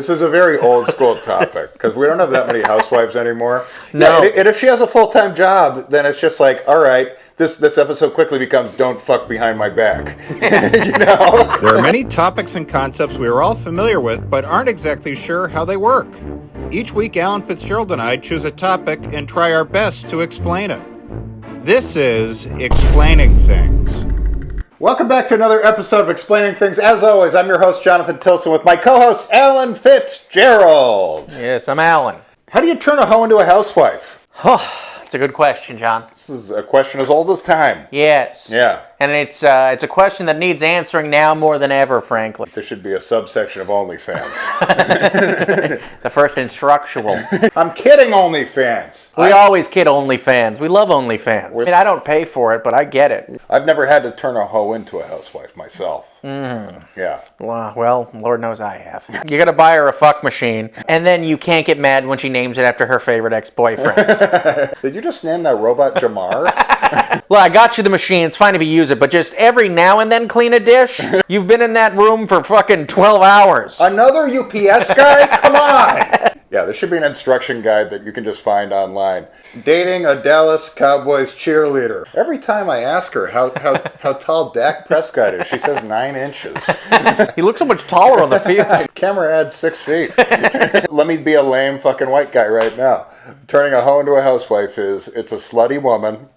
This is a very old school topic because we don't have that many housewives anymore. No. Yeah, and if she has a full-time job, then it's just like, all right, this episode quickly becomes "Don't fuck behind my back." You know? There are many topics and concepts we are all familiar with, but aren't exactly sure how they work. Each week, Alan Fitzgerald and I choose a topic and try our best to explain it. This is Explaining Things. Welcome back to another episode of Explaining Things. As always, I'm your host, Jonathan Tilson, with my co-host, Alan Fitzgerald. Yes, I'm Alan. How do you turn a hoe into a housewife? Oh, that's a good question, John. This is a question as old as time. Yes. Yeah. And it's a question that needs answering now more than ever, frankly. There should be a subsection of OnlyFans. The first instructional. I'm kidding, OnlyFans. We always kid OnlyFans. We love OnlyFans. I mean, I don't pay for it, but I get it. I've never had to turn a hoe into a housewife myself. Yeah. Well, Lord knows I have. You gotta buy her a fuck machine, and then you can't get mad when she names it after her favorite ex-boyfriend. Did you just name that robot Jamar? Well, I got you the machine. It's fine if you use it, but just every now and then clean a dish? You've been in that room for fucking 12 hours. Another UPS guy? Come on! Yeah, there should be an instruction guide that you can just find online. Dating a Dallas Cowboys cheerleader. Every time I ask her how tall Dak Prescott is, she says 9 inches. He looks so much taller on the field. Camera adds 6 feet. Let me be a lame fucking white guy right now. Turning a hoe into a housewife it's a slutty woman,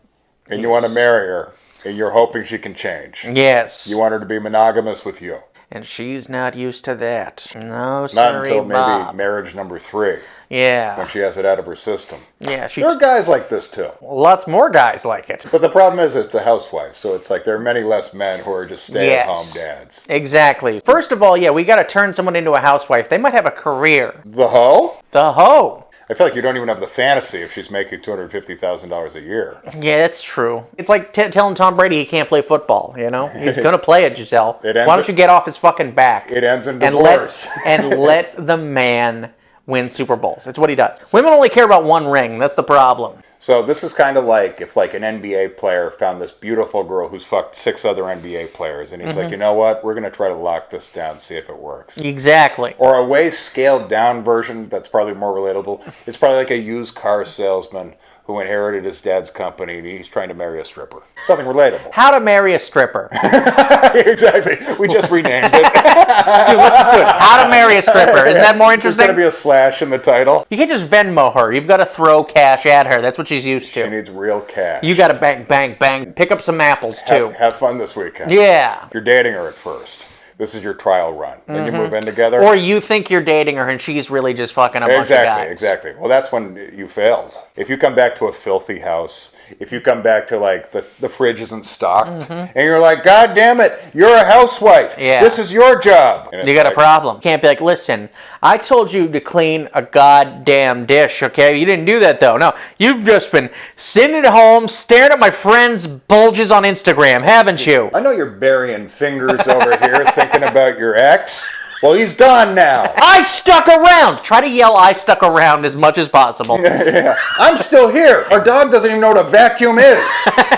and you want to marry her, and you're hoping she can change. Yes. You want her to be monogamous with you. And she's not used to that. No, Not sorry, until maybe Bob. marriage number 3, Yeah. when she has it out of her system. Yeah, There are guys like this too. lots more guys like it. But the problem is it's a housewife, so it's like there are many less men who are just stay-at-home dads. Exactly. First of all, yeah, we got to turn someone into a housewife. They might have a career. The hoe? The hoe. I feel like you don't even have the fantasy if she's making $250,000 a year. Yeah, that's true. It's like telling Tom Brady he can't play football, you know? He's going to play it, Giselle. Why don't you get off his fucking back? It ends in divorce. And let the man win Super Bowls. That's what he does. Women only care about one ring. That's the problem. So this is kind of like if like an NBA player found this beautiful girl who's fucked 6 other NBA players, and he's like, you know what? We're going to try to lock this down, see if it works. Exactly. Or a way scaled down version that's probably more relatable. It's probably like a used car salesman who inherited his dad's company, and he's trying to marry a stripper. Something relatable. How to marry a stripper. Exactly. We just renamed it. Dude, let's just do it. How to marry a stripper. Isn't that more There's interesting? going to be a slash in the title. You can't just Venmo her. You've got to throw cash at her. That's what she's used to. She needs real cash. You got to bang, bang, bang. Pick up some apples, too. Have fun this weekend. Yeah. You're dating her at first. This is your trial run. Then you move in together. Or you think you're dating her and she's really just fucking a bunch of guys. Exactly. Well, that's when you failed. If you come back to a filthy house, if you come back to like the fridge isn't stocked, and you're like, God damn it, you're a housewife. Yeah. This is your job. And You got a problem. Can't be like, listen, I told you to clean a goddamn dish, okay? You didn't do that, though. No, you've just been sitting at home staring at my friends' bulges on Instagram, haven't you? I know you're burying fingers over here thinking about your ex. Well, he's gone now. I stuck around. Try to yell I stuck around as much as possible. Yeah. I'm still here. Our dog doesn't even know what a vacuum is.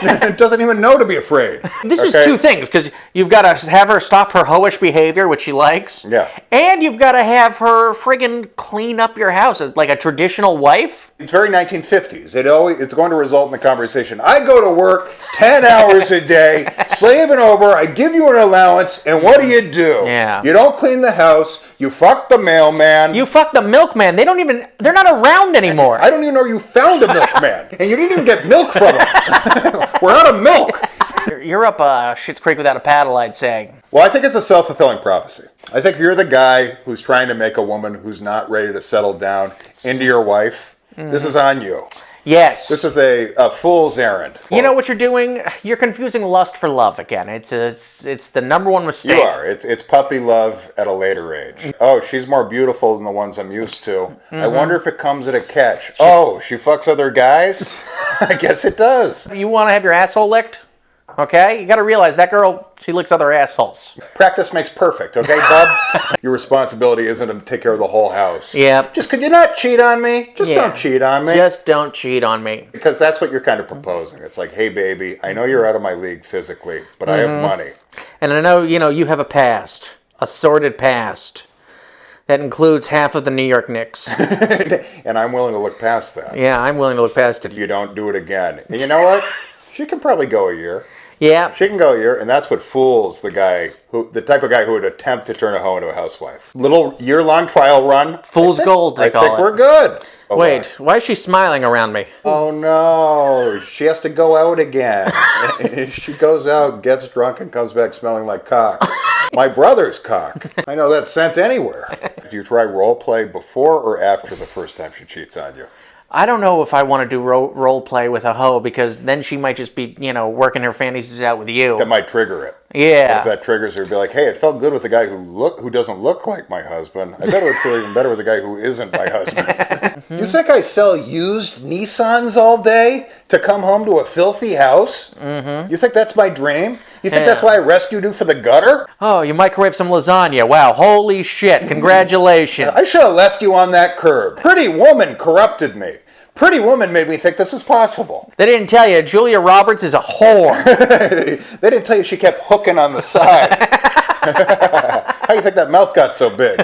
It doesn't even know to be afraid. This is 2 things, because you've got to have her stop her hoish behavior, which she likes. Yeah. And you've got to have her friggin' clean up your house like a traditional wife. It's very 1950s. It's going to result in the conversation. I go to work 10 hours a day, slaving over. I give you an allowance, and what do? Yeah. You don't clean the house. You fuck the mailman. You fuck the milkman. They're not around anymore. I don't even know you found a milkman, and you didn't even get milk from him. We're out of milk. You're up Schitt's Creek without a paddle, I'd say. Well, I think it's a self-fulfilling prophecy. I think if you're the guy who's trying to make a woman who's not ready to settle down into your wife, this is on you. Yes. This is a fool's errand. You know what you're doing? You're confusing lust for love again. It's the number one mistake. You are. It's puppy love at a later age. Oh, she's more beautiful than the ones I'm used to. I wonder if it comes at a catch. Oh, she fucks other guys? I guess it does. You want to have your asshole licked? Okay? You got to realize that girl, she licks other assholes. Practice makes perfect, okay, bub? Your responsibility isn't to take care of the whole house. Yeah. Just could you not cheat on me? Just don't cheat on me. Just don't cheat on me. Because that's what you're kind of proposing. It's like, hey, baby, I know you're out of my league physically, but I have money. And I know, you have a past. A sordid past. That includes half of the New York Knicks. And I'm willing to look past that. Yeah, I'm willing to look past If it. you don't do it again. And you know what? She can probably go a year. Yeah. She can go a year, and that's what fools the type of guy who would attempt to turn a hoe into a housewife. Little year-long trial run. Fool's gold, they I call think it. we're good. Oh, Wait, why is she smiling around me? Oh no, she has to go out again. She goes out, gets drunk, and comes back smelling like cock. My brother's cock. I know that scent anywhere. Do you try role play before or after the first time she cheats on you? I don't know if I want to do role play with a hoe, because then she might just be, working her fantasies out with you. That might trigger it. Yeah. If that triggers her, be like, hey, it felt good with the guy who doesn't look like my husband. I bet it would feel even better with the guy who isn't my husband. You think I sell used Nissans all day to come home to a filthy house? Mm-hmm. You think that's my dream? You think that's why I rescued you for the gutter? Oh, you microwave some lasagna. Wow, holy shit. Congratulations. I should have left you on that curb. Pretty Woman corrupted me. Pretty Woman made me think this was possible. They didn't tell you Julia Roberts is a whore. They didn't tell you she kept hooking on the side. How do you think that mouth got so big?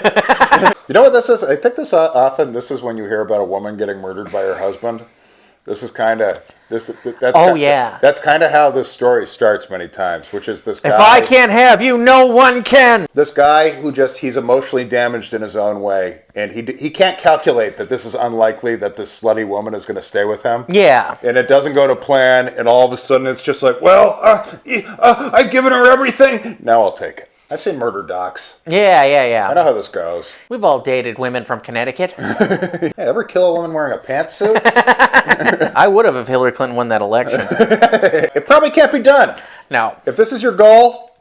You know what this is? I think this is when you hear about a woman getting murdered by her husband. This is kind of that's kind of how this story starts many times, which is this guy. If I can't have you, no one can. This guy who he's emotionally damaged in his own way, and he can't calculate that this is unlikely that this slutty woman is going to stay with him. Yeah. And it doesn't go to plan, and all of a sudden it's just like, well, I've given her everything. Now I'll take it. I've seen murder docs. Yeah. I know how this goes. We've all dated women from Connecticut. Hey, ever kill a woman wearing a pantsuit? I would have if Hillary Clinton won that election. It probably can't be done. No. If this is your goal,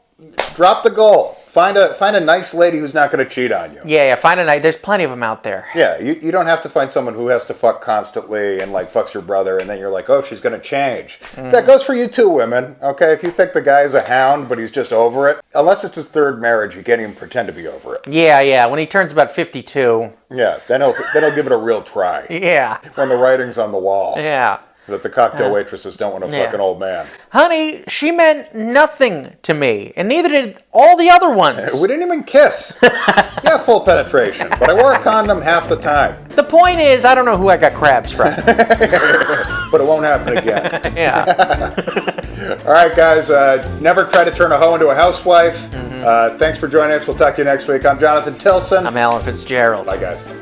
drop the goal. Find a nice lady who's not going to cheat on you. Yeah, find a night. There's plenty of them out there. Yeah, you don't have to find someone who has to fuck constantly and like fucks your brother, and then you're like, oh, she's going to change. That goes for you too, women. Okay, if you think the guy's a hound but he's just over it, unless it's his third marriage, he can't even pretend to be over it. Yeah. When he turns about 52. Yeah, then he'll give it a real try. Yeah. When the writing's on the wall. Yeah. That the cocktail waitresses don't want to fuck an old man. Honey, she meant nothing to me, and neither did all the other ones. We didn't even kiss. Yeah, full penetration, but I wore a condom half the time. The point is, I don't know who I got crabs from. But it won't happen again. Yeah. All right, guys, never try to turn a hoe into a housewife. Thanks for joining us. We'll talk to you next week. I'm Jonathan Tilson. I'm Alan Fitzgerald. Bye, guys.